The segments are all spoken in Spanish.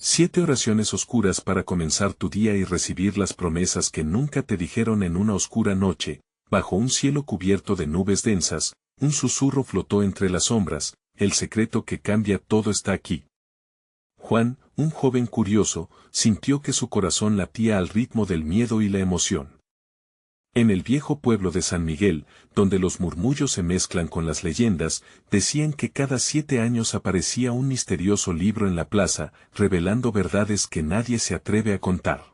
7 oraciones oscuras para comenzar tu día y recibir las promesas que nunca te dijeron. En una oscura noche, bajo un cielo cubierto de nubes densas, un susurro flotó entre las sombras: el secreto que cambia todo está aquí. Juan, un joven curioso, sintió que su corazón latía al ritmo del miedo y la emoción. En el viejo pueblo de San Miguel, donde los murmullos se mezclan con las leyendas, decían que cada 7 años aparecía un misterioso libro en la plaza, revelando verdades que nadie se atreve a contar.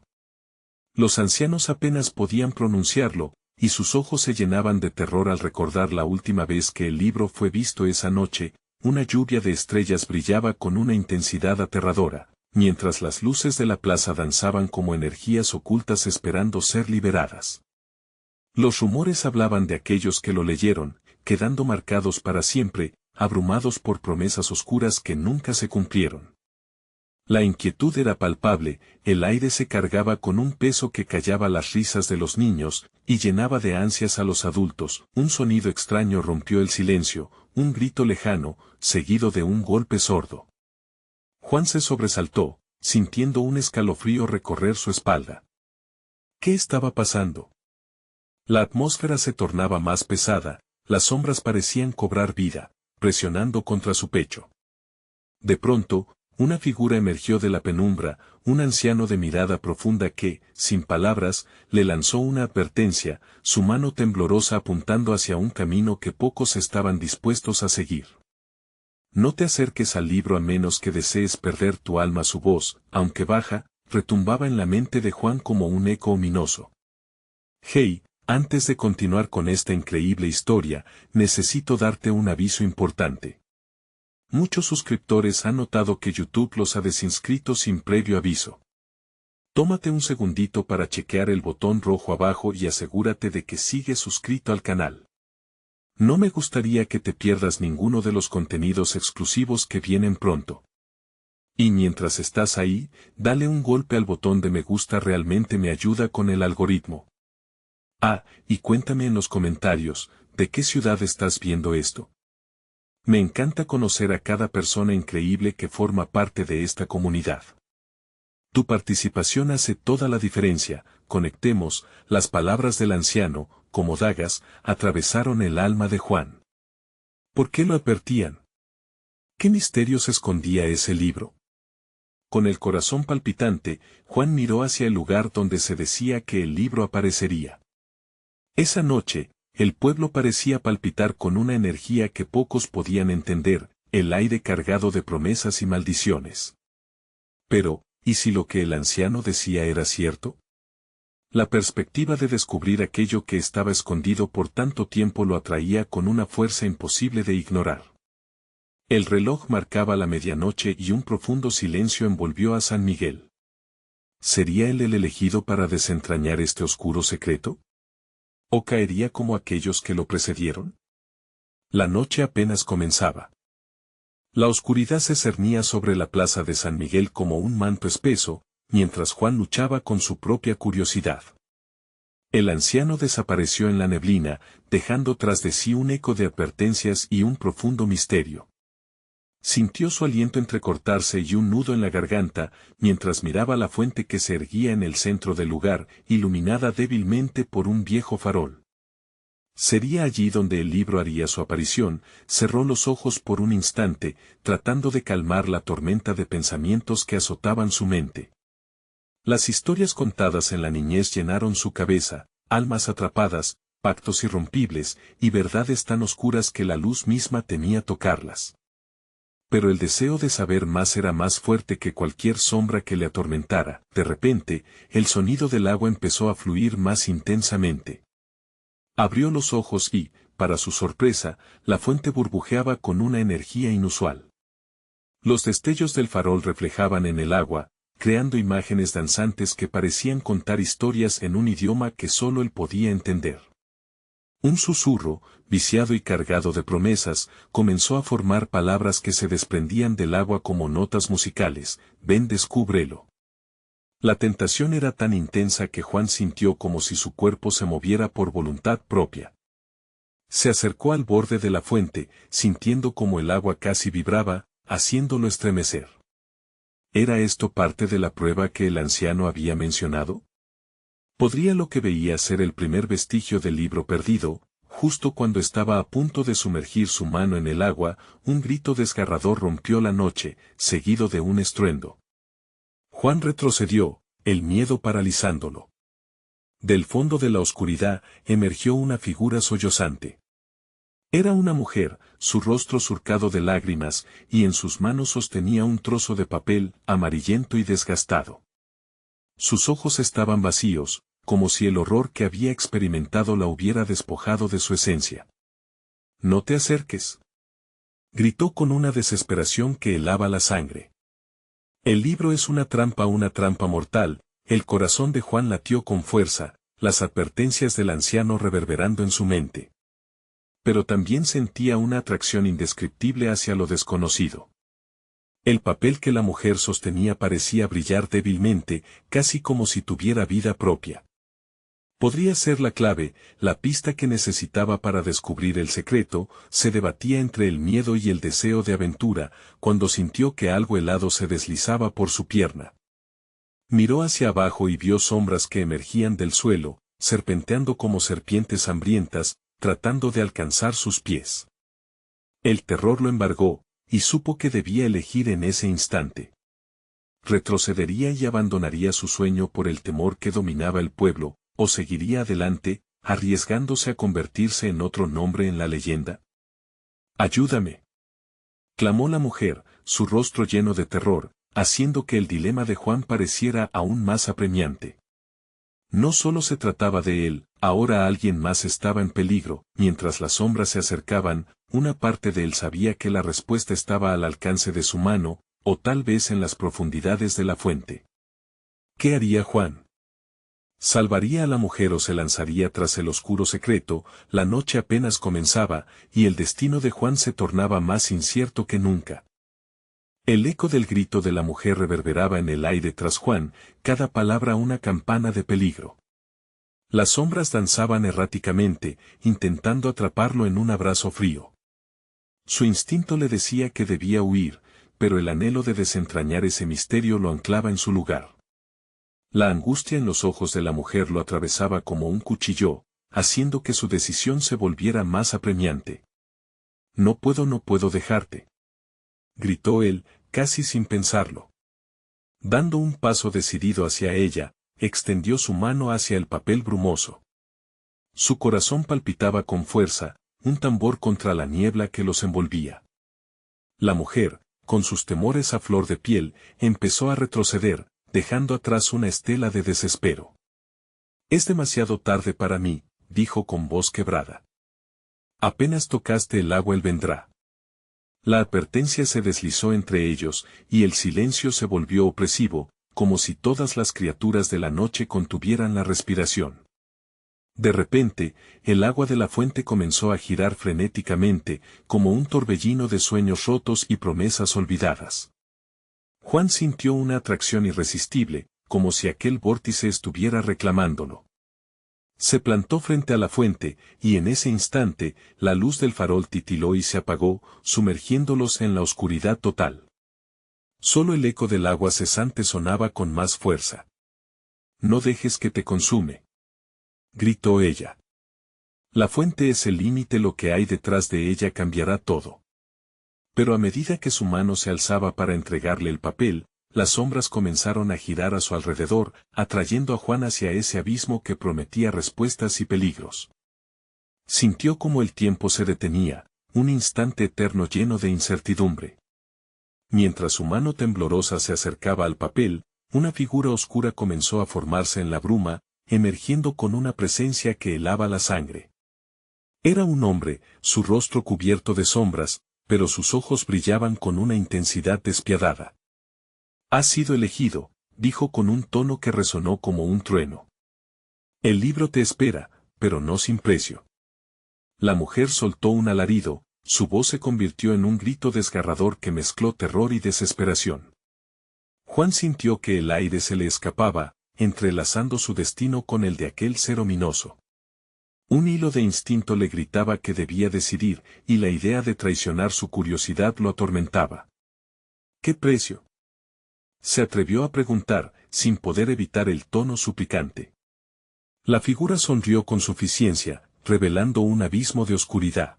Los ancianos apenas podían pronunciarlo, y sus ojos se llenaban de terror al recordar la última vez que el libro fue visto. Esa noche, una lluvia de estrellas brillaba con una intensidad aterradora, mientras las luces de la plaza danzaban como energías ocultas esperando ser liberadas. Los rumores hablaban de aquellos que lo leyeron, quedando marcados para siempre, abrumados por promesas oscuras que nunca se cumplieron. La inquietud era palpable, el aire se cargaba con un peso que callaba las risas de los niños, y llenaba de ansias a los adultos. Un sonido extraño rompió el silencio, un grito lejano, seguido de un golpe sordo. Juan se sobresaltó, sintiendo un escalofrío recorrer su espalda. ¿Qué estaba pasando? La atmósfera se tornaba más pesada, las sombras parecían cobrar vida, presionando contra su pecho. De pronto, una figura emergió de la penumbra, un anciano de mirada profunda que, sin palabras, le lanzó una advertencia, su mano temblorosa apuntando hacia un camino que pocos estaban dispuestos a seguir. No te acerques al libro a menos que desees perder tu alma. Su voz, aunque baja, retumbaba en la mente de Juan como un eco ominoso. Hey, antes de continuar con esta increíble historia, necesito darte un aviso importante. Muchos suscriptores han notado que YouTube los ha desinscrito sin previo aviso. Tómate un segundito para chequear el botón rojo abajo y asegúrate de que sigues suscrito al canal. No me gustaría que te pierdas ninguno de los contenidos exclusivos que vienen pronto. Y mientras estás ahí, dale un golpe al botón de me gusta, realmente me ayuda con el algoritmo. Y cuéntame en los comentarios, ¿de qué ciudad estás viendo esto? Me encanta conocer a cada persona increíble que forma parte de esta comunidad. Tu participación hace toda la diferencia. Conectemos. Las palabras del anciano, como dagas, atravesaron el alma de Juan. ¿Por qué lo advertían? ¿Qué misterios escondía ese libro? Con el corazón palpitante, Juan miró hacia el lugar donde se decía que el libro aparecería. Esa noche, el pueblo parecía palpitar con una energía que pocos podían entender, el aire cargado de promesas y maldiciones. Pero, ¿y si lo que el anciano decía era cierto? La perspectiva de descubrir aquello que estaba escondido por tanto tiempo lo atraía con una fuerza imposible de ignorar. El reloj marcaba la medianoche y un profundo silencio envolvió a San Miguel. ¿Sería él el elegido para desentrañar este oscuro secreto? ¿O caería como aquellos que lo precedieron? La noche apenas comenzaba. La oscuridad se cernía sobre la plaza de San Miguel como un manto espeso, mientras Juan luchaba con su propia curiosidad. El anciano desapareció en la neblina, dejando tras de sí un eco de advertencias y un profundo misterio. Sintió su aliento entrecortarse y un nudo en la garganta, mientras miraba la fuente que se erguía en el centro del lugar, iluminada débilmente por un viejo farol. Sería allí donde el libro haría su aparición. Cerró los ojos por un instante, tratando de calmar la tormenta de pensamientos que azotaban su mente. Las historias contadas en la niñez llenaron su cabeza, almas atrapadas, pactos irrompibles, y verdades tan oscuras que la luz misma temía tocarlas. Pero el deseo de saber más era más fuerte que cualquier sombra que le atormentara. De repente, el sonido del agua empezó a fluir más intensamente. Abrió los ojos y, para su sorpresa, la fuente burbujeaba con una energía inusual. Los destellos del farol reflejaban en el agua, creando imágenes danzantes que parecían contar historias en un idioma que solo él podía entender. Un susurro, viciado y cargado de promesas, comenzó a formar palabras que se desprendían del agua como notas musicales. Ven, descúbrelo. La tentación era tan intensa que Juan sintió como si su cuerpo se moviera por voluntad propia. Se acercó al borde de la fuente, sintiendo como el agua casi vibraba, haciéndolo estremecer. ¿Era esto parte de la prueba que el anciano había mencionado? ¿Podría lo que veía ser el primer vestigio del libro perdido? Justo cuando estaba a punto de sumergir su mano en el agua, un grito desgarrador rompió la noche, seguido de un estruendo. Juan retrocedió, el miedo paralizándolo. Del fondo de la oscuridad emergió una figura sollozante. Era una mujer, su rostro surcado de lágrimas, y en sus manos sostenía un trozo de papel, amarillento y desgastado. Sus ojos estaban vacíos, como si el horror que había experimentado la hubiera despojado de su esencia. «No te acerques», gritó con una desesperación que helaba la sangre. El libro es una trampa mortal. El corazón de Juan latió con fuerza, las advertencias del anciano reverberando en su mente. Pero también sentía una atracción indescriptible hacia lo desconocido. El papel que la mujer sostenía parecía brillar débilmente, casi como si tuviera vida propia. Podría ser la clave, la pista que necesitaba para descubrir el secreto. Se debatía entre el miedo y el deseo de aventura, cuando sintió que algo helado se deslizaba por su pierna. Miró hacia abajo y vio sombras que emergían del suelo, serpenteando como serpientes hambrientas, tratando de alcanzar sus pies. El terror lo embargó, y supo que debía elegir en ese instante. Retrocedería y abandonaría su sueño por el temor que dominaba el pueblo, o seguiría adelante, arriesgándose a convertirse en otro nombre en la leyenda. «Ayúdame», clamó la mujer, su rostro lleno de terror, haciendo que el dilema de Juan pareciera aún más apremiante. No solo se trataba de él, ahora alguien más estaba en peligro. Mientras las sombras se acercaban, una parte de él sabía que la respuesta estaba al alcance de su mano, o tal vez en las profundidades de la fuente. ¿Qué haría Juan? ¿Salvaría a la mujer o se lanzaría tras el oscuro secreto? La noche apenas comenzaba, y el destino de Juan se tornaba más incierto que nunca. El eco del grito de la mujer reverberaba en el aire tras Juan, cada palabra una campana de peligro. Las sombras danzaban erráticamente, intentando atraparlo en un abrazo frío. Su instinto le decía que debía huir, pero el anhelo de desentrañar ese misterio lo anclaba en su lugar. La angustia en los ojos de la mujer lo atravesaba como un cuchillo, haciendo que su decisión se volviera más apremiante. No puedo dejarte», gritó él, casi sin pensarlo. Dando un paso decidido hacia ella, extendió su mano hacia el papel brumoso. Su corazón palpitaba con fuerza, un tambor contra la niebla que los envolvía. La mujer, con sus temores a flor de piel, empezó a retroceder, dejando atrás una estela de desespero. «Es demasiado tarde para mí», dijo con voz quebrada. «Apenas tocaste el agua, él vendrá». La advertencia se deslizó entre ellos, y el silencio se volvió opresivo, como si todas las criaturas de la noche contuvieran la respiración. De repente, el agua de la fuente comenzó a girar frenéticamente, como un torbellino de sueños rotos y promesas olvidadas. Juan sintió una atracción irresistible, como si aquel vórtice estuviera reclamándolo. Se plantó frente a la fuente, y en ese instante, la luz del farol titiló y se apagó, sumergiéndolos en la oscuridad total. Solo el eco del agua cesante sonaba con más fuerza. «No dejes que te consume», gritó ella. «La fuente es el límite, lo que hay detrás de ella cambiará todo». Pero a medida que su mano se alzaba para entregarle el papel, las sombras comenzaron a girar a su alrededor, atrayendo a Juan hacia ese abismo que prometía respuestas y peligros. Sintió como el tiempo se detenía, un instante eterno lleno de incertidumbre. Mientras su mano temblorosa se acercaba al papel, una figura oscura comenzó a formarse en la bruma, emergiendo con una presencia que helaba la sangre. Era un hombre, su rostro cubierto de sombras, pero sus ojos brillaban con una intensidad despiadada. «Has sido elegido», dijo con un tono que resonó como un trueno. «El libro te espera, pero no sin precio». La mujer soltó un alarido, su voz se convirtió en un grito desgarrador que mezcló terror y desesperación. Juan sintió que el aire se le escapaba, entrelazando su destino con el de aquel ser ominoso. Un hilo de instinto le gritaba que debía decidir, y la idea de traicionar su curiosidad lo atormentaba. «¿Qué precio?», Se atrevió a preguntar, sin poder evitar el tono suplicante. La figura sonrió con suficiencia, revelando un abismo de oscuridad.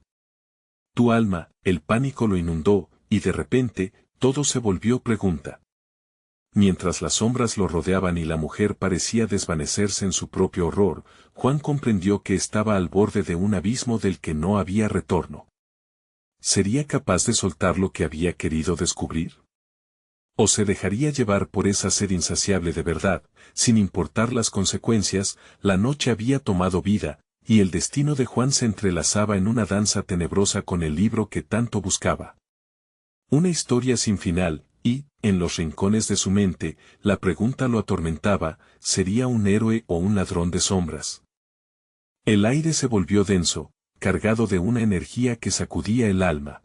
Tu alma, el pánico lo inundó, y de repente, todo se volvió pregunta. Mientras las sombras lo rodeaban y la mujer parecía desvanecerse en su propio horror, Juan comprendió que estaba al borde de un abismo del que no había retorno. ¿Sería capaz de soltar lo que había querido descubrir? ¿O se dejaría llevar por esa sed insaciable de verdad, sin importar las consecuencias? La noche había tomado vida, y el destino de Juan se entrelazaba en una danza tenebrosa con el libro que tanto buscaba. Una historia sin final, y, en los rincones de su mente, la pregunta lo atormentaba, ¿sería un héroe o un ladrón de sombras? El aire se volvió denso, cargado de una energía que sacudía el alma.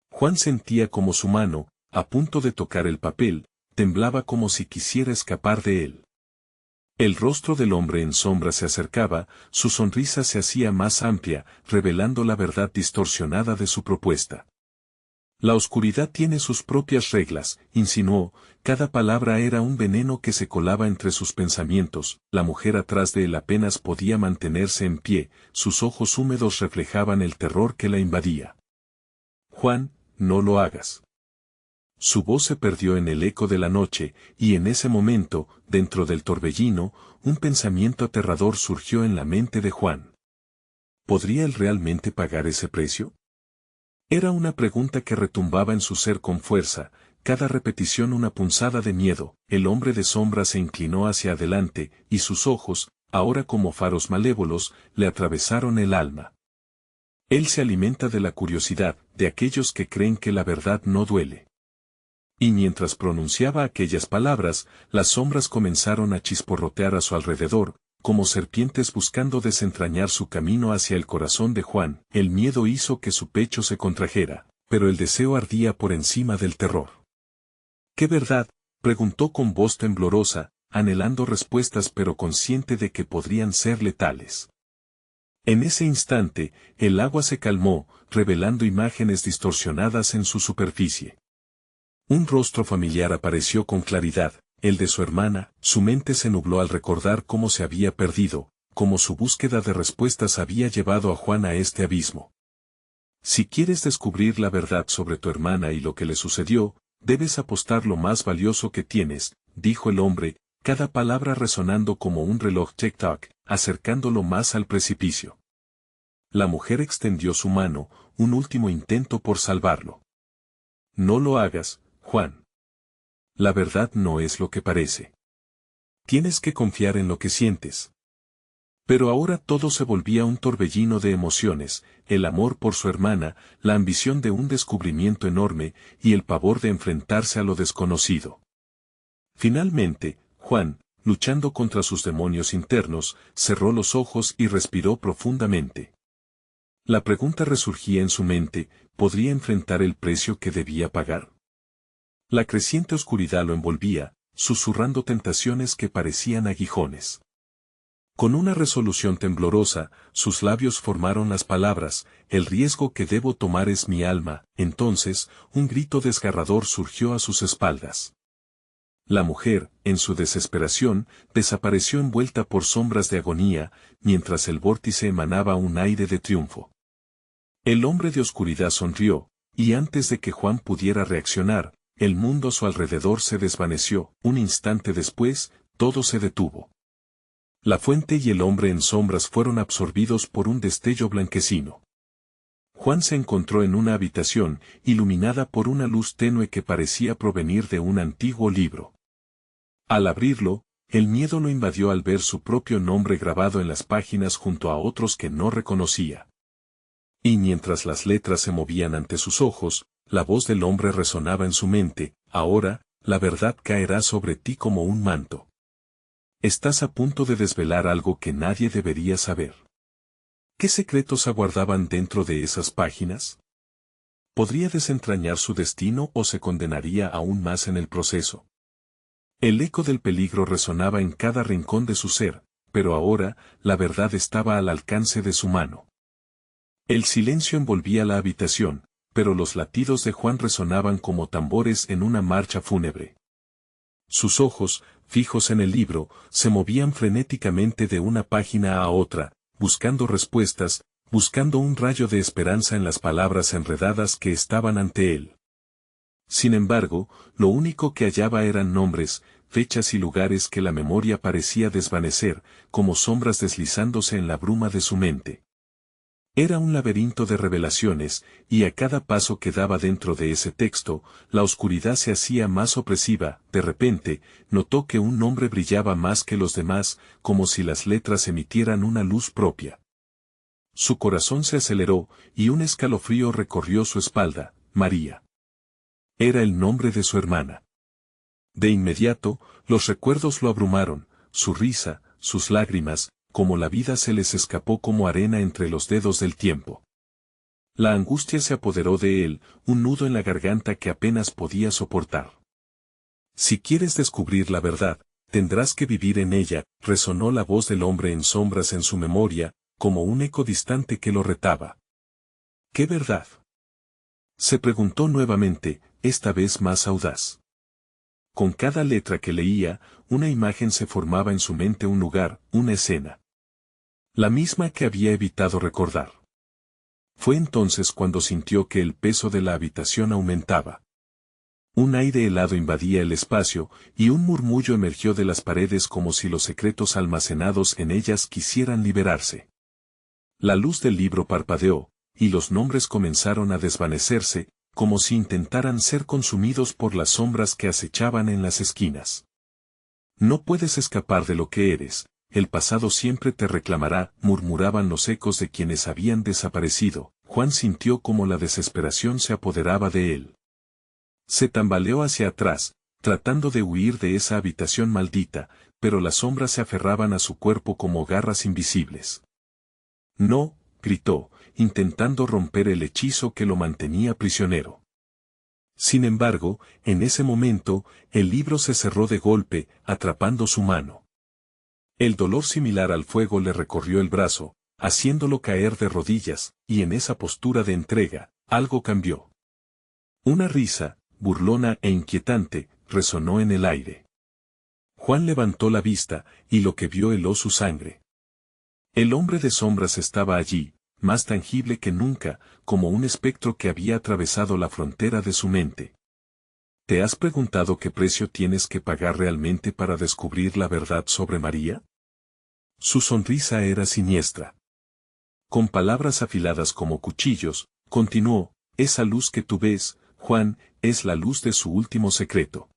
Juan sentía como su mano, a punto de tocar el papel, temblaba como si quisiera escapar de él. El rostro del hombre en sombra se acercaba, su sonrisa se hacía más amplia, revelando la verdad distorsionada de su propuesta. La oscuridad tiene sus propias reglas, insinuó, cada palabra era un veneno que se colaba entre sus pensamientos, la mujer atrás de él apenas podía mantenerse en pie, sus ojos húmedos reflejaban el terror que la invadía. Juan, no lo hagas. Su voz se perdió en el eco de la noche, y en ese momento, dentro del torbellino, un pensamiento aterrador surgió en la mente de Juan. ¿Podría él realmente pagar ese precio? Era una pregunta que retumbaba en su ser con fuerza, cada repetición una punzada de miedo. El hombre de sombra se inclinó hacia adelante, y sus ojos, ahora como faros malévolos, le atravesaron el alma. Él se alimenta de la curiosidad, de aquellos que creen que la verdad no duele. Y mientras pronunciaba aquellas palabras, las sombras comenzaron a chisporrotear a su alrededor, como serpientes buscando desentrañar su camino hacia el corazón de Juan. El miedo hizo que su pecho se contrajera, pero el deseo ardía por encima del terror. ¿Qué verdad?, preguntó con voz temblorosa, anhelando respuestas pero consciente de que podrían ser letales. En ese instante, el agua se calmó, revelando imágenes distorsionadas en su superficie. Un rostro familiar apareció con claridad, el de su hermana. Su mente se nubló al recordar cómo se había perdido, cómo su búsqueda de respuestas había llevado a Juan a este abismo. Si quieres descubrir la verdad sobre tu hermana y lo que le sucedió, debes apostar lo más valioso que tienes, dijo el hombre, cada palabra resonando como un reloj tic-tac, acercándolo más al precipicio. La mujer extendió su mano, un último intento por salvarlo. No lo hagas, Juan. La verdad no es lo que parece. Tienes que confiar en lo que sientes. Pero ahora todo se volvía un torbellino de emociones, el amor por su hermana, la ambición de un descubrimiento enorme, y el pavor de enfrentarse a lo desconocido. Finalmente, Juan, luchando contra sus demonios internos, cerró los ojos y respiró profundamente. La pregunta resurgía en su mente, ¿podría enfrentar el precio que debía pagar? La creciente oscuridad lo envolvía, susurrando tentaciones que parecían aguijones. Con una resolución temblorosa, sus labios formaron las palabras, el riesgo que debo tomar es mi alma. Entonces, un grito desgarrador surgió a sus espaldas. La mujer, en su desesperación, desapareció envuelta por sombras de agonía, mientras el vórtice emanaba un aire de triunfo. El hombre de oscuridad sonrió, y antes de que Juan pudiera reaccionar, el mundo a su alrededor se desvaneció. Un instante después, todo se detuvo. La fuente y el hombre en sombras fueron absorbidos por un destello blanquecino. Juan se encontró en una habitación, iluminada por una luz tenue que parecía provenir de un antiguo libro. Al abrirlo, el miedo lo invadió al ver su propio nombre grabado en las páginas junto a otros que no reconocía. Y mientras las letras se movían ante sus ojos, la voz del hombre resonaba en su mente: ahora, la verdad caerá sobre ti como un manto. Estás a punto de desvelar algo que nadie debería saber. ¿Qué secretos aguardaban dentro de esas páginas? ¿Podría desentrañar su destino o se condenaría aún más en el proceso? El eco del peligro resonaba en cada rincón de su ser, pero ahora, la verdad estaba al alcance de su mano. El silencio envolvía la habitación, pero los latidos de Juan resonaban como tambores en una marcha fúnebre. Sus ojos, fijos en el libro, se movían frenéticamente de una página a otra, buscando respuestas, buscando un rayo de esperanza en las palabras enredadas que estaban ante él. Sin embargo, lo único que hallaba eran nombres, fechas y lugares que la memoria parecía desvanecer, como sombras deslizándose en la bruma de su mente. Era un laberinto de revelaciones, y a cada paso que daba dentro de ese texto, la oscuridad se hacía más opresiva. De repente, notó que un nombre brillaba más que los demás, como si las letras emitieran una luz propia. Su corazón se aceleró, y un escalofrío recorrió su espalda: María. Era el nombre de su hermana. De inmediato, los recuerdos lo abrumaron, su risa, sus lágrimas, como la vida se les escapó como arena entre los dedos del tiempo. La angustia se apoderó de él, un nudo en la garganta que apenas podía soportar. Si quieres descubrir la verdad, tendrás que vivir en ella, resonó la voz del hombre en sombras en su memoria, como un eco distante que lo retaba. ¿Qué verdad? Se preguntó nuevamente, esta vez más audaz. Con cada letra que leía, una imagen se formaba en su mente, un lugar, una escena. La misma que había evitado recordar. Fue entonces cuando sintió que el peso de la habitación aumentaba. Un aire helado invadía el espacio, y un murmullo emergió de las paredes como si los secretos almacenados en ellas quisieran liberarse. La luz del libro parpadeó, y los nombres comenzaron a desvanecerse, como si intentaran ser consumidos por las sombras que acechaban en las esquinas. No puedes escapar de lo que eres, el pasado siempre te reclamará, murmuraban los ecos de quienes habían desaparecido. Juan sintió como la desesperación se apoderaba de él. Se tambaleó hacia atrás, tratando de huir de esa habitación maldita, pero las sombras se aferraban a su cuerpo como garras invisibles. No, gritó, intentando romper el hechizo que lo mantenía prisionero. Sin embargo, en ese momento, el libro se cerró de golpe, atrapando su mano. El dolor similar al fuego le recorrió el brazo, haciéndolo caer de rodillas, y en esa postura de entrega, algo cambió. Una risa, burlona e inquietante, resonó en el aire. Juan levantó la vista, y lo que vio heló su sangre. El hombre de sombras estaba allí, más tangible que nunca, como un espectro que había atravesado la frontera de su mente. ¿Te has preguntado qué precio tienes que pagar realmente para descubrir la verdad sobre María? Su sonrisa era siniestra. Con palabras afiladas como cuchillos, continuó: esa luz que tú ves, Juan, es la luz de su último secreto.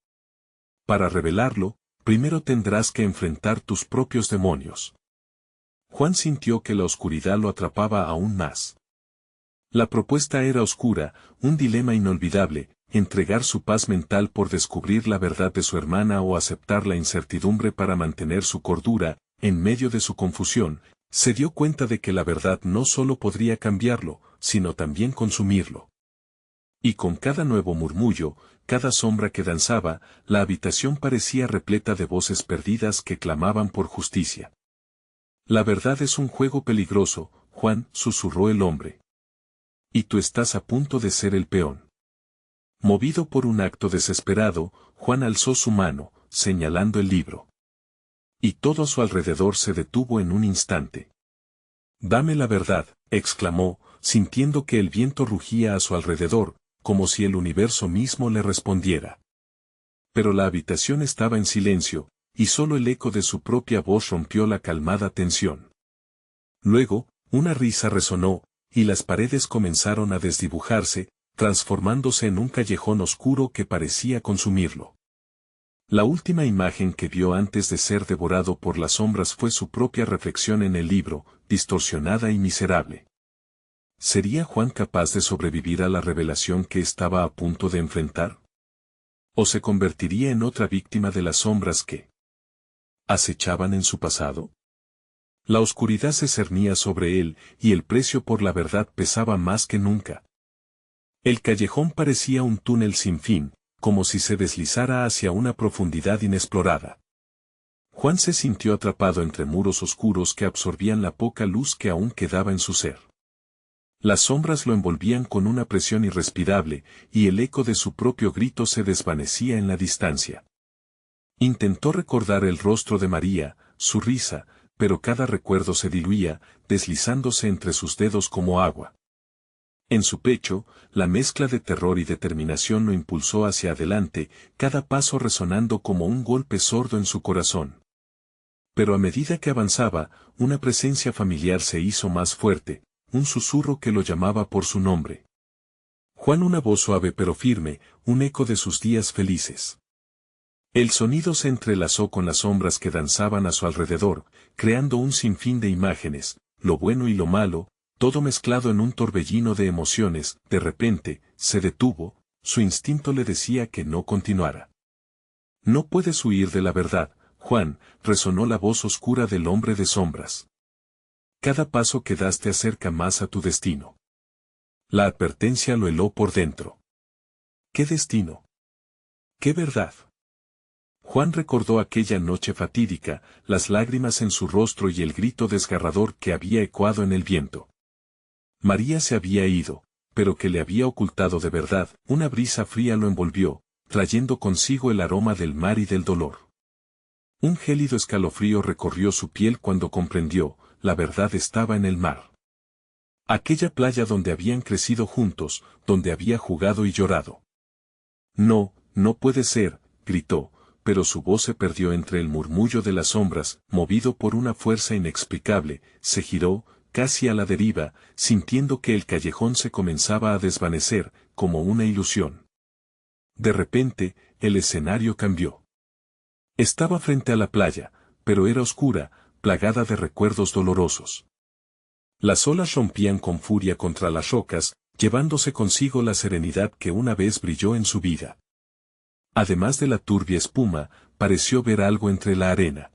Para revelarlo, primero tendrás que enfrentar tus propios demonios. Juan sintió que la oscuridad lo atrapaba aún más. La propuesta era oscura, un dilema inolvidable: entregar su paz mental por descubrir la verdad de su hermana o aceptar la incertidumbre para mantener su cordura. En medio de su confusión, se dio cuenta de que la verdad no solo podría cambiarlo, sino también consumirlo. Y con cada nuevo murmullo, cada sombra que danzaba, la habitación parecía repleta de voces perdidas que clamaban por justicia. La verdad es un juego peligroso, Juan, susurró el hombre. Y tú estás a punto de ser el peón. Movido por un acto desesperado, Juan alzó su mano, señalando el libro. Y todo a su alrededor se detuvo en un instante. Dame la verdad, exclamó, sintiendo que el viento rugía a su alrededor, como si el universo mismo le respondiera. Pero la habitación estaba en silencio, y solo el eco de su propia voz rompió la calmada tensión. Luego, una risa resonó, y las paredes comenzaron a desdibujarse, transformándose en un callejón oscuro que parecía consumirlo. La última imagen que vio antes de ser devorado por las sombras fue su propia reflexión en el libro, distorsionada y miserable. ¿Sería Juan capaz de sobrevivir a la revelación que estaba a punto de enfrentar? ¿O se convertiría en otra víctima de las sombras que acechaban en su pasado? La oscuridad se cernía sobre él, y el precio por la verdad pesaba más que nunca. El callejón parecía un túnel sin fin, como si se deslizara hacia una profundidad inexplorada. Juan se sintió atrapado entre muros oscuros que absorbían la poca luz que aún quedaba en su ser. Las sombras lo envolvían con una presión irrespirable, y el eco de su propio grito se desvanecía en la distancia. Intentó recordar el rostro de María, su risa, pero cada recuerdo se diluía, deslizándose entre sus dedos como agua. En su pecho, la mezcla de terror y determinación lo impulsó hacia adelante, cada paso resonando como un golpe sordo en su corazón. Pero a medida que avanzaba, una presencia familiar se hizo más fuerte, un susurro que lo llamaba por su nombre. Juan, una voz suave pero firme, un eco de sus días felices. El sonido se entrelazó con las sombras que danzaban a su alrededor, creando un sinfín de imágenes, lo bueno y lo malo, todo mezclado en un torbellino de emociones. De repente, se detuvo, su instinto le decía que no continuara. No puedes huir de la verdad, Juan, resonó la voz oscura del hombre de sombras. Cada paso que das te acerca más a tu destino. La advertencia lo heló por dentro. ¿Qué destino? ¿Qué verdad? Juan recordó aquella noche fatídica, las lágrimas en su rostro y el grito desgarrador que había ecoado en el viento. María se había ido, pero que le había ocultado de verdad. Una brisa fría lo envolvió, trayendo consigo el aroma del mar y del dolor. Un gélido escalofrío recorrió su piel cuando comprendió, la verdad estaba en el mar. Aquella playa donde habían crecido juntos, donde había jugado y llorado. No, no puede ser, gritó, pero su voz se perdió entre el murmullo de las sombras. Movido por una fuerza inexplicable, se giró, casi a la deriva, sintiendo que el callejón se comenzaba a desvanecer, como una ilusión. De repente, el escenario cambió. Estaba frente a la playa, pero era oscura, plagada de recuerdos dolorosos. Las olas rompían con furia contra las rocas, llevándose consigo la serenidad que una vez brilló en su vida. Además de la turbia espuma, pareció ver algo entre la arena.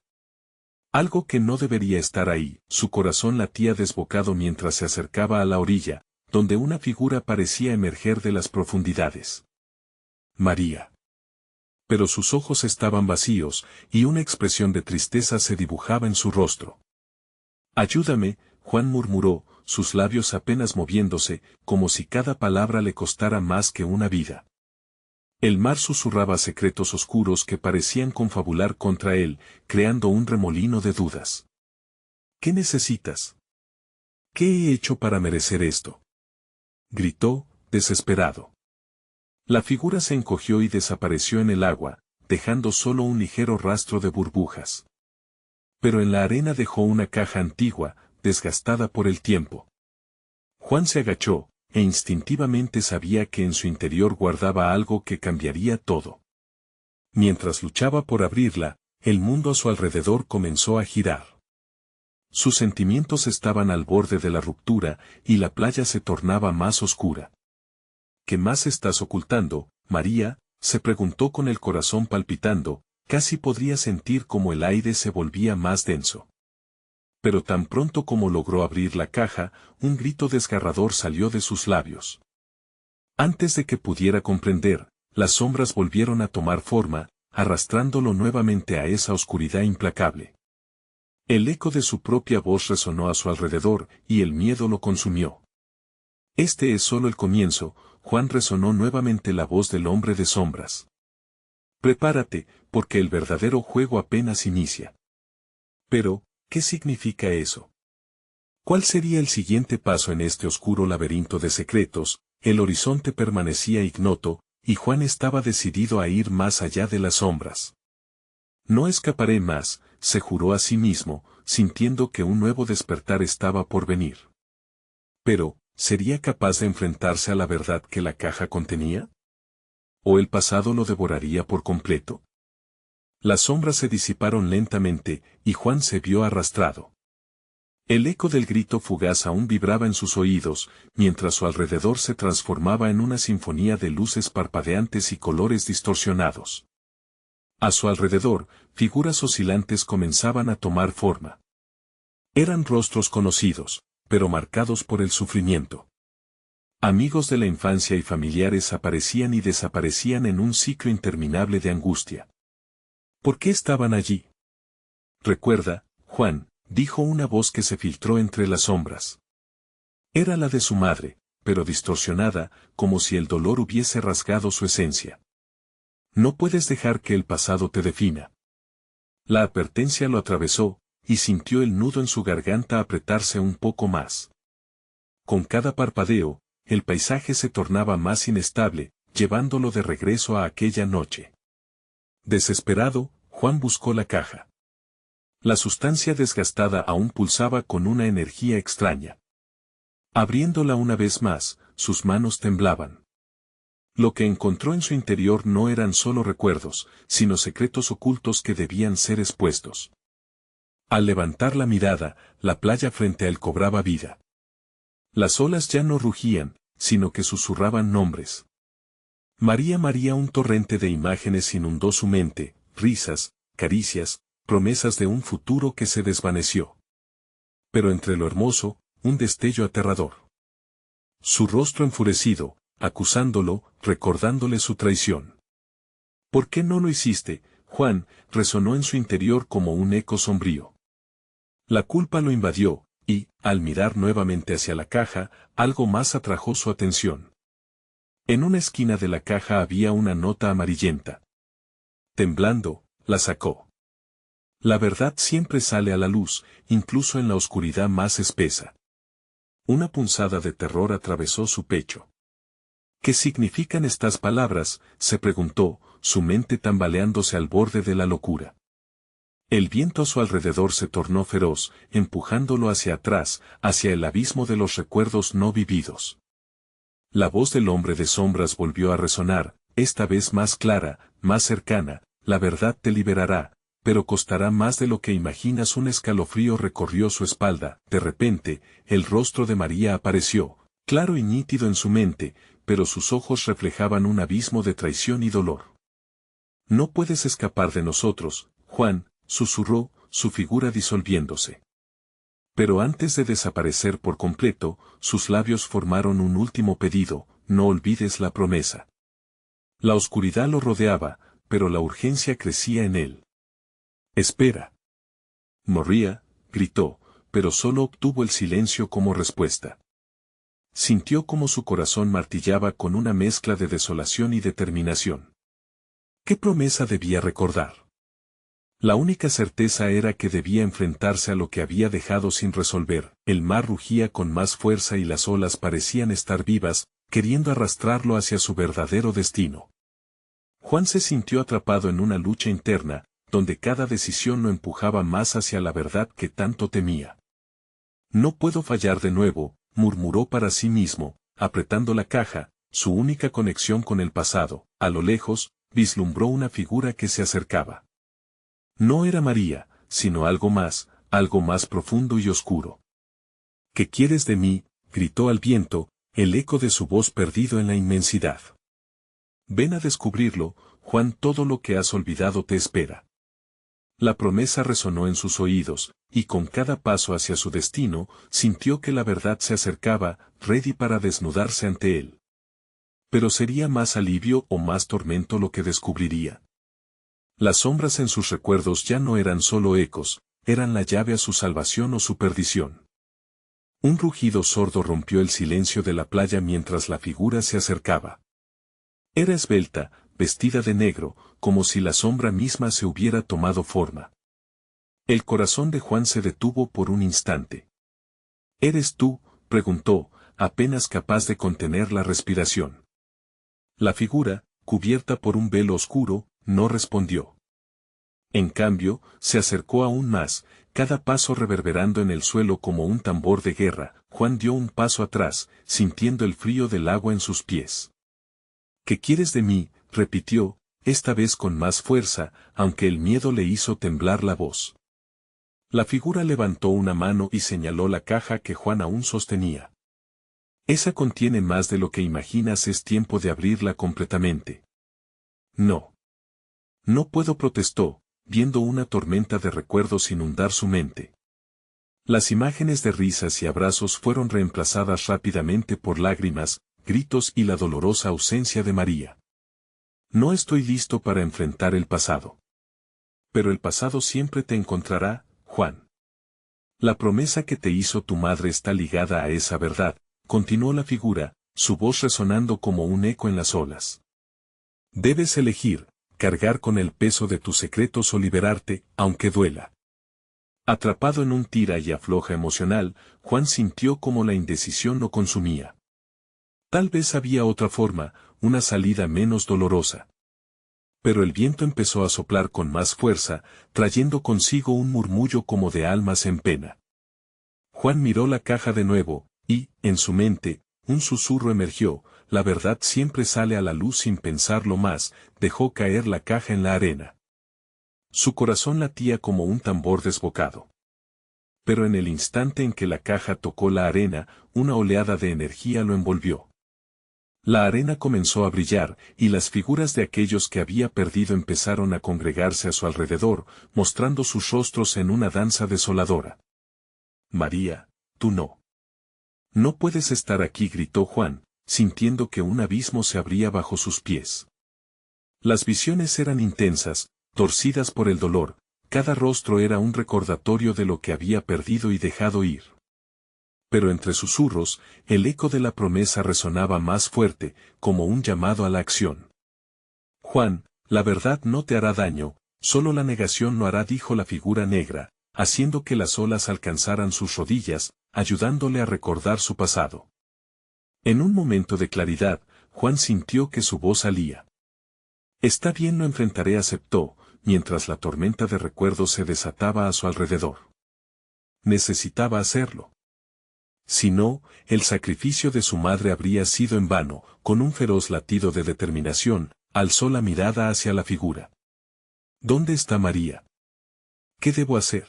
Algo que no debería estar ahí. Su corazón latía desbocado mientras se acercaba a la orilla, donde una figura parecía emerger de las profundidades. María. Pero sus ojos estaban vacíos, y una expresión de tristeza se dibujaba en su rostro. Ayúdame, Juan murmuró, sus labios apenas moviéndose, como si cada palabra le costara más que una vida. El mar susurraba secretos oscuros que parecían confabular contra él, creando un remolino de dudas. ¿Qué necesitas? ¿Qué he hecho para merecer esto? Gritó, desesperado. La figura se encogió y desapareció en el agua, dejando solo un ligero rastro de burbujas. Pero en la arena dejó una caja antigua, desgastada por el tiempo. Juan se agachó, e instintivamente sabía que en su interior guardaba algo que cambiaría todo. Mientras luchaba por abrirla, el mundo a su alrededor comenzó a girar. Sus sentimientos estaban al borde de la ruptura, y la playa se tornaba más oscura. ¿Qué más estás ocultando, María?, se preguntó con el corazón palpitando, casi podría sentir como el aire se volvía más denso. Pero tan pronto como logró abrir la caja, un grito desgarrador salió de sus labios. Antes de que pudiera comprender, las sombras volvieron a tomar forma, arrastrándolo nuevamente a esa oscuridad implacable. El eco de su propia voz resonó a su alrededor, y el miedo lo consumió. Este es solo el comienzo, Juan, resonó nuevamente la voz del hombre de sombras. Prepárate, porque el verdadero juego apenas inicia. Pero, ¿qué significa eso? ¿Cuál sería el siguiente paso en este oscuro laberinto de secretos? El horizonte permanecía ignoto, y Juan estaba decidido a ir más allá de las sombras. No escaparé más, se juró a sí mismo, sintiendo que un nuevo despertar estaba por venir. Pero, ¿sería capaz de enfrentarse a la verdad que la caja contenía? ¿O el pasado lo devoraría por completo? Las sombras se disiparon lentamente, y Juan se vio arrastrado. El eco del grito fugaz aún vibraba en sus oídos, mientras su alrededor se transformaba en una sinfonía de luces parpadeantes y colores distorsionados. A su alrededor, figuras oscilantes comenzaban a tomar forma. Eran rostros conocidos, pero marcados por el sufrimiento. Amigos de la infancia y familiares aparecían y desaparecían en un ciclo interminable de angustia. ¿Por qué estaban allí? Recuerda, Juan, dijo una voz que se filtró entre las sombras. Era la de su madre, pero distorsionada, como si el dolor hubiese rasgado su esencia. No puedes dejar que el pasado te defina. La advertencia lo atravesó, y sintió el nudo en su garganta apretarse un poco más. Con cada parpadeo, el paisaje se tornaba más inestable, llevándolo de regreso a aquella noche. Desesperado, Juan buscó la caja. La sustancia desgastada aún pulsaba con una energía extraña. Abriéndola una vez más, sus manos temblaban. Lo que encontró en su interior no eran solo recuerdos, sino secretos ocultos que debían ser expuestos. Al levantar la mirada, la playa frente a él cobraba vida. Las olas ya no rugían, sino que susurraban nombres. María María, un torrente de imágenes inundó su mente, risas, caricias, promesas de un futuro que se desvaneció. Pero entre lo hermoso, un destello aterrador. Su rostro enfurecido, acusándolo, recordándole su traición. ¿Por qué no lo hiciste, Juan?, resonó en su interior como un eco sombrío. La culpa lo invadió, y, al mirar nuevamente hacia la caja, algo más atrajo su atención. En una esquina de la caja había una nota amarillenta. Temblando, la sacó. La verdad siempre sale a la luz, incluso en la oscuridad más espesa. Una punzada de terror atravesó su pecho. ¿Qué significan estas palabras?, se preguntó, su mente tambaleándose al borde de la locura. El viento a su alrededor se tornó feroz, empujándolo hacia atrás, hacia el abismo de los recuerdos no vividos. La voz del hombre de sombras volvió a resonar, esta vez más clara, más cercana: la verdad te liberará, pero costará más de lo que imaginas. Un escalofrío recorrió su espalda. De repente, el rostro de María apareció, claro y nítido en su mente, pero sus ojos reflejaban un abismo de traición y dolor. No puedes escapar de nosotros, Juan, susurró, su figura disolviéndose. Pero antes de desaparecer por completo, sus labios formaron un último pedido: no olvides la promesa. La oscuridad lo rodeaba, pero la urgencia crecía en él. Espera. María, gritó, pero solo obtuvo el silencio como respuesta. Sintió como su corazón martillaba con una mezcla de desolación y determinación. ¿Qué promesa debía recordar? La única certeza era que debía enfrentarse a lo que había dejado sin resolver. El mar rugía con más fuerza y las olas parecían estar vivas, queriendo arrastrarlo hacia su verdadero destino. Juan se sintió atrapado en una lucha interna, donde cada decisión lo empujaba más hacia la verdad que tanto temía. No puedo fallar de nuevo, murmuró para sí mismo, apretando la caja, su única conexión con el pasado. A lo lejos, vislumbró una figura que se acercaba. No era María, sino algo más profundo y oscuro. ¿Qué quieres de mí?, gritó al viento, el eco de su voz perdido en la inmensidad. Ven a descubrirlo, Juan, todo lo que has olvidado te espera. La promesa resonó en sus oídos, y con cada paso hacia su destino, sintió que la verdad se acercaba, ready para desnudarse ante él. Pero ¿sería más alivio o más tormento lo que descubriría? Las sombras en sus recuerdos ya no eran solo ecos, eran la llave a su salvación o su perdición. Un rugido sordo rompió el silencio de la playa mientras la figura se acercaba. Era esbelta, vestida de negro, como si la sombra misma se hubiera tomado forma. El corazón de Juan se detuvo por un instante. ¿Eres tú?, preguntó, apenas capaz de contener la respiración. La figura, cubierta por un velo oscuro, no respondió. En cambio, se acercó aún más, cada paso reverberando en el suelo como un tambor de guerra. Juan dio un paso atrás, sintiendo el frío del agua en sus pies. ¿Qué quieres de mí?, repitió, esta vez con más fuerza, aunque el miedo le hizo temblar la voz. La figura levantó una mano y señaló la caja que Juan aún sostenía. Esa contiene más de lo que imaginas, es tiempo de abrirla completamente. No. No puedo, protestó, viendo una tormenta de recuerdos inundar su mente. Las imágenes de risas y abrazos fueron reemplazadas rápidamente por lágrimas, gritos y la dolorosa ausencia de María. No estoy listo para enfrentar el pasado. Pero el pasado siempre te encontrará, Juan. La promesa que te hizo tu madre está ligada a esa verdad, continuó la figura, su voz resonando como un eco en las olas. Debes elegir, cargar con el peso de tus secretos o liberarte, aunque duela. Atrapado en un tira y afloja emocional, Juan sintió como la indecisión lo consumía. Tal vez había otra forma, una salida menos dolorosa. Pero el viento empezó a soplar con más fuerza, trayendo consigo un murmullo como de almas en pena. Juan miró la caja de nuevo, y, en su mente, un susurro emergió: la verdad siempre sale a la luz. Sin pensarlo más, dejó caer la caja en la arena. Su corazón latía como un tambor desbocado. Pero en el instante en que la caja tocó la arena, una oleada de energía lo envolvió. La arena comenzó a brillar, y las figuras de aquellos que había perdido empezaron a congregarse a su alrededor, mostrando sus rostros en una danza desoladora. María, tú no. No puedes estar aquí, gritó Juan, sintiendo que un abismo se abría bajo sus pies. Las visiones eran intensas, torcidas por el dolor, cada rostro era un recordatorio de lo que había perdido y dejado ir. Pero entre susurros, el eco de la promesa resonaba más fuerte, como un llamado a la acción. Juan, la verdad no te hará daño, solo la negación lo hará, dijo la figura negra, haciendo que las olas alcanzaran sus rodillas, ayudándole a recordar su pasado. En un momento de claridad, Juan sintió que su voz salía. Está bien, lo enfrentaré, aceptó, mientras la tormenta de recuerdos se desataba a su alrededor. Necesitaba hacerlo. Si no, el sacrificio de su madre habría sido en vano. Con un feroz latido de determinación, alzó la mirada hacia la figura. ¿Dónde está María? ¿Qué debo hacer?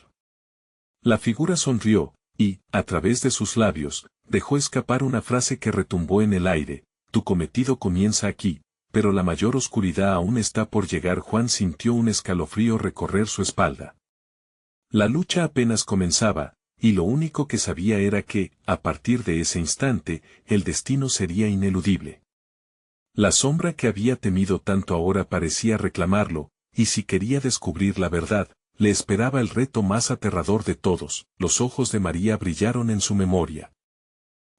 La figura sonrió, y, a través de sus labios, dejó escapar una frase que retumbó en el aire: tu cometido comienza aquí, pero la mayor oscuridad aún está por llegar. Juan sintió un escalofrío recorrer su espalda. La lucha apenas comenzaba, y lo único que sabía era que, a partir de ese instante, el destino sería ineludible. La sombra que había temido tanto ahora parecía reclamarlo, y si quería descubrir la verdad, le esperaba el reto más aterrador de todos. Los ojos de María brillaron en su memoria.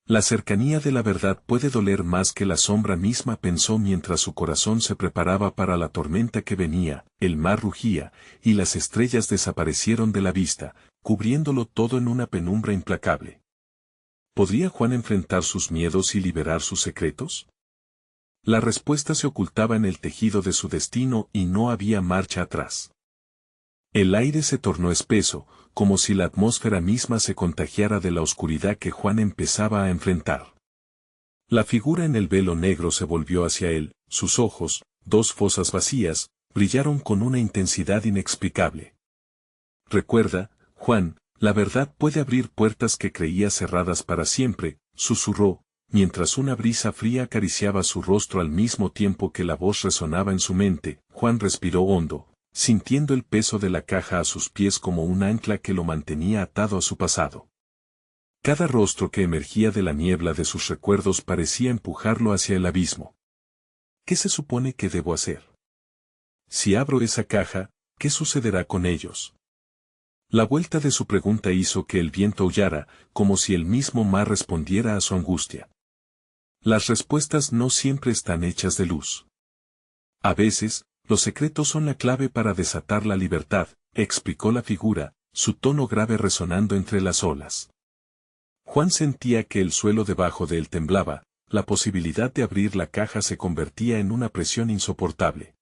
La cercanía de la verdad puede doler más que la sombra misma, pensó mientras su corazón se preparaba para la tormenta que venía. El mar rugía, y las estrellas desaparecieron de la vista, cubriéndolo todo en una penumbra implacable. ¿Podría Juan enfrentar sus miedos y liberar sus secretos? La respuesta se ocultaba en el tejido de su destino y no había marcha atrás. El aire se tornó espeso, como si la atmósfera misma se contagiara de la oscuridad que Juan empezaba a enfrentar. La figura en el velo negro se volvió hacia él, sus ojos, dos fosas vacías, brillaron con una intensidad inexplicable. Recuerda, Juan, la verdad puede abrir puertas que creías cerradas para siempre, susurró, mientras una brisa fría acariciaba su rostro al mismo tiempo que la voz resonaba en su mente. Juan respiró hondo, sintiendo el peso de la caja a sus pies como un ancla que lo mantenía atado a su pasado. Cada rostro que emergía de la niebla de sus recuerdos parecía empujarlo hacia el abismo. ¿Qué se supone que debo hacer? Si abro esa caja, ¿qué sucederá con ellos? La vuelta de su pregunta hizo que el viento aullara, como si el mismo mar respondiera a su angustia. Las respuestas no siempre están hechas de luz. A veces, los secretos son la clave para desatar la libertad, explicó la figura, su tono grave resonando entre las olas. Juan sentía que el suelo debajo de él temblaba, la posibilidad de abrir la caja se convertía en una presión insoportable.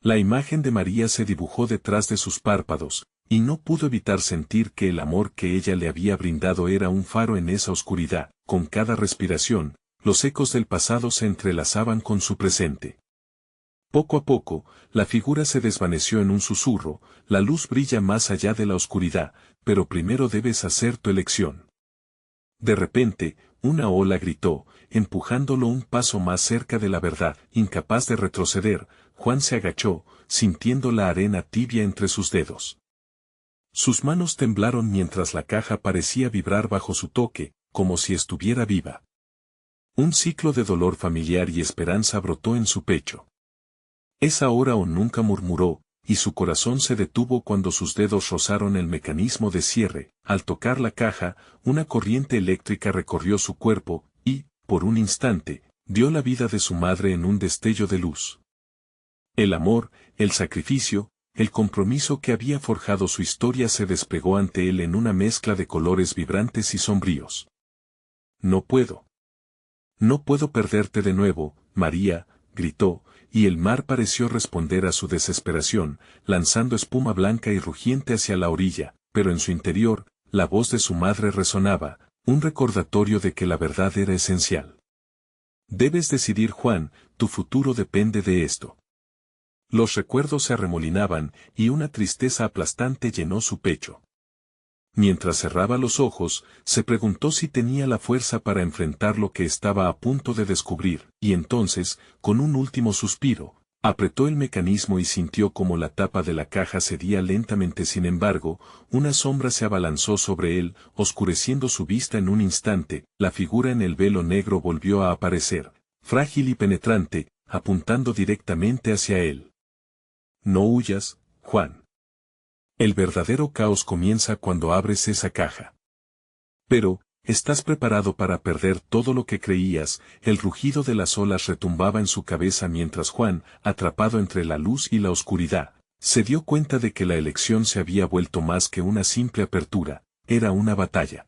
La imagen de María se dibujó detrás de sus párpados, y no pudo evitar sentir que el amor que ella le había brindado era un faro en esa oscuridad. Con cada respiración, los ecos del pasado se entrelazaban con su presente. Poco a poco, la figura se desvaneció en un susurro: la luz brilla más allá de la oscuridad, pero primero debes hacer tu elección. De repente, una ola gritó, empujándolo un paso más cerca de la verdad. Incapaz de retroceder, Juan se agachó, sintiendo la arena tibia entre sus dedos. Sus manos temblaron mientras la caja parecía vibrar bajo su toque, como si estuviera viva. Un ciclo de dolor familiar y esperanza brotó en su pecho. Es ahora o nunca, murmuró, y su corazón se detuvo cuando sus dedos rozaron el mecanismo de cierre. Al tocar la caja, una corriente eléctrica recorrió su cuerpo, y, por un instante, dio la vida de su madre en un destello de luz. El amor, el sacrificio, el compromiso que había forjado su historia se desplegó ante él en una mezcla de colores vibrantes y sombríos. No puedo. No puedo perderte de nuevo, María, gritó, y el mar pareció responder a su desesperación, lanzando espuma blanca y rugiente hacia la orilla, pero en su interior, la voz de su madre resonaba, un recordatorio de que la verdad era esencial. Debes decidir, Juan, tu futuro depende de esto. Los recuerdos se arremolinaban, y una tristeza aplastante llenó su pecho. Mientras cerraba los ojos, se preguntó si tenía la fuerza para enfrentar lo que estaba a punto de descubrir, y entonces, con un último suspiro, apretó el mecanismo y sintió como la tapa de la caja cedía lentamente. Sin embargo, una sombra se abalanzó sobre él, oscureciendo su vista en un instante. La figura en el velo negro volvió a aparecer, frágil y penetrante, apuntando directamente hacia él. No huyas, Juan. El verdadero caos comienza cuando abres esa caja. Pero, ¿estás preparado para perder todo lo que creías? El rugido de las olas retumbaba en su cabeza mientras Juan, atrapado entre la luz y la oscuridad, se dio cuenta de que la elección se había vuelto más que una simple apertura, era una batalla.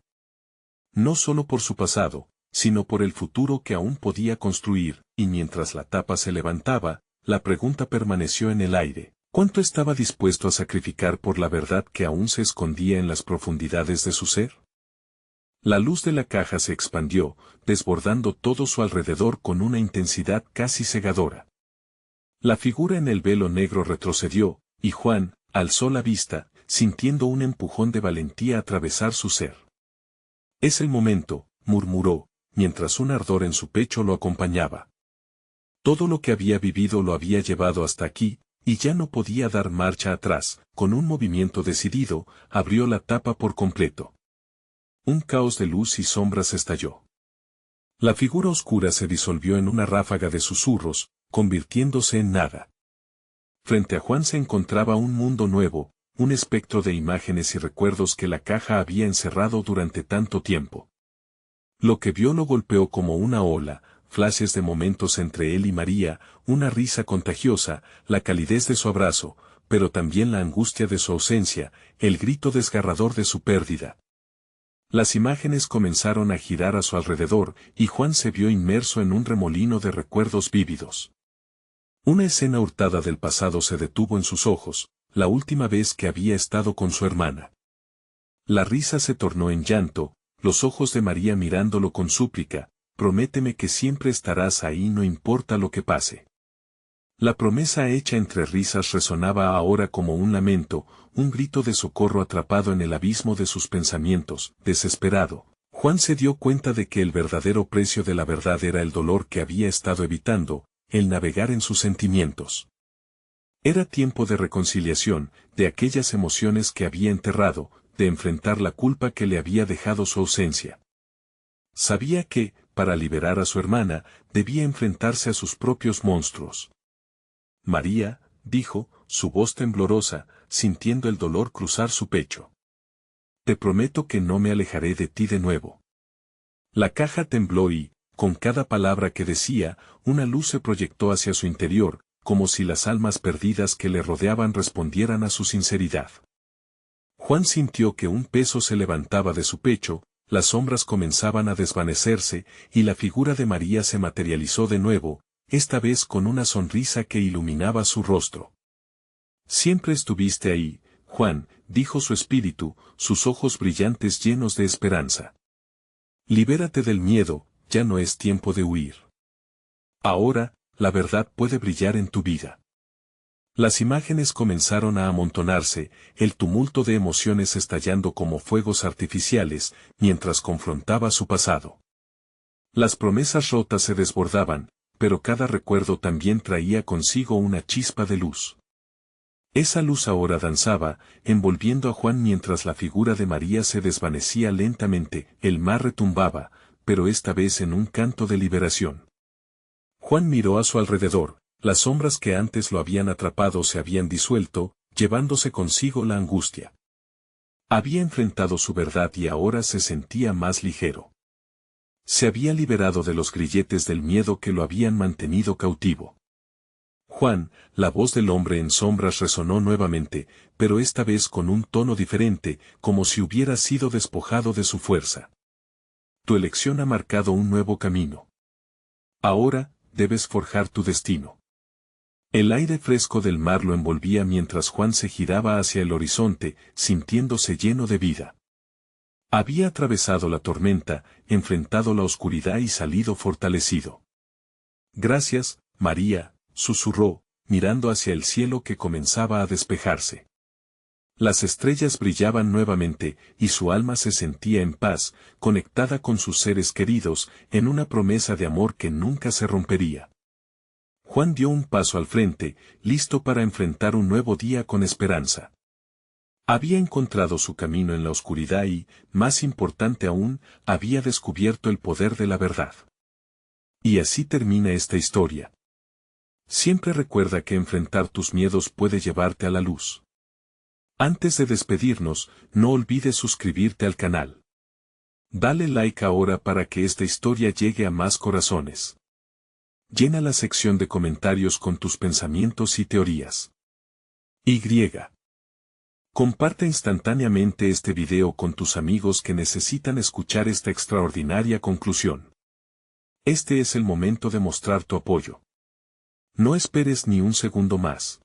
No solo por su pasado, sino por el futuro que aún podía construir, y mientras la tapa se levantaba, la pregunta permaneció en el aire. ¿Cuánto estaba dispuesto a sacrificar por la verdad que aún se escondía en las profundidades de su ser? La luz de la caja se expandió, desbordando todo su alrededor con una intensidad casi cegadora. La figura en el velo negro retrocedió, y Juan, alzó la vista, sintiendo un empujón de valentía atravesar su ser. Es el momento, murmuró, mientras un ardor en su pecho lo acompañaba. Todo lo que había vivido lo había llevado hasta aquí, y ya no podía dar marcha atrás. Con un movimiento decidido, abrió la tapa por completo. Un caos de luz y sombras estalló. La figura oscura se disolvió en una ráfaga de susurros, convirtiéndose en nada. Frente a Juan se encontraba un mundo nuevo, un espectro de imágenes y recuerdos que la caja había encerrado durante tanto tiempo. Lo que vio lo golpeó como una ola, flashes de momentos entre él y María, una risa contagiosa, la calidez de su abrazo, pero también la angustia de su ausencia, el grito desgarrador de su pérdida. Las imágenes comenzaron a girar a su alrededor, y Juan se vio inmerso en un remolino de recuerdos vívidos. Una escena hurtada del pasado se detuvo en sus ojos, la última vez que había estado con su hermana. La risa se tornó en llanto, los ojos de María mirándolo con súplica. Prométeme que siempre estarás ahí no importa lo que pase. La promesa hecha entre risas resonaba ahora como un lamento, un grito de socorro atrapado en el abismo de sus pensamientos. Desesperado, Juan se dio cuenta de que el verdadero precio de la verdad era el dolor que había estado evitando, el navegar en sus sentimientos. Era tiempo de reconciliación, de aquellas emociones que había enterrado, de enfrentar la culpa que le había dejado su ausencia. Sabía que, para liberar a su hermana, debía enfrentarse a sus propios monstruos. María, dijo, su voz temblorosa, sintiendo el dolor cruzar su pecho. Te prometo que no me alejaré de ti de nuevo. La caja tembló y, con cada palabra que decía, una luz se proyectó hacia su interior, como si las almas perdidas que le rodeaban respondieran a su sinceridad. Juan sintió que un peso se levantaba de su pecho, las sombras comenzaban a desvanecerse, y la figura de María se materializó de nuevo, esta vez con una sonrisa que iluminaba su rostro. Siempre estuviste ahí, Juan, dijo su espíritu, sus ojos brillantes llenos de esperanza. Libérate del miedo, ya no es tiempo de huir. Ahora, la verdad puede brillar en tu vida. Las imágenes comenzaron a amontonarse, el tumulto de emociones estallando como fuegos artificiales, mientras confrontaba su pasado. Las promesas rotas se desbordaban, pero cada recuerdo también traía consigo una chispa de luz. Esa luz ahora danzaba, envolviendo a Juan mientras la figura de María se desvanecía lentamente, el mar retumbaba, pero esta vez en un canto de liberación. Juan miró a su alrededor. Las sombras que antes lo habían atrapado se habían disuelto, llevándose consigo la angustia. Había enfrentado su verdad y ahora se sentía más ligero. Se había liberado de los grilletes del miedo que lo habían mantenido cautivo. Juan, la voz del hombre en sombras resonó nuevamente, pero esta vez con un tono diferente, como si hubiera sido despojado de su fuerza. Tu elección ha marcado un nuevo camino. Ahora, debes forjar tu destino. El aire fresco del mar lo envolvía mientras Juan se giraba hacia el horizonte, sintiéndose lleno de vida. Había atravesado la tormenta, enfrentado la oscuridad y salido fortalecido. Gracias, María, susurró, mirando hacia el cielo que comenzaba a despejarse. Las estrellas brillaban nuevamente, y su alma se sentía en paz, conectada con sus seres queridos, en una promesa de amor que nunca se rompería. Juan dio un paso al frente, listo para enfrentar un nuevo día con esperanza. Había encontrado su camino en la oscuridad y, más importante aún, había descubierto el poder de la verdad. Y así termina esta historia. Siempre recuerda que enfrentar tus miedos puede llevarte a la luz. Antes de despedirnos, no olvides suscribirte al canal. Dale like ahora para que esta historia llegue a más corazones. Llena la sección de comentarios con tus pensamientos y teorías. Y. Comparte instantáneamente este video con tus amigos que necesitan escuchar esta extraordinaria conclusión. Este es el momento de mostrar tu apoyo. No esperes ni un segundo más.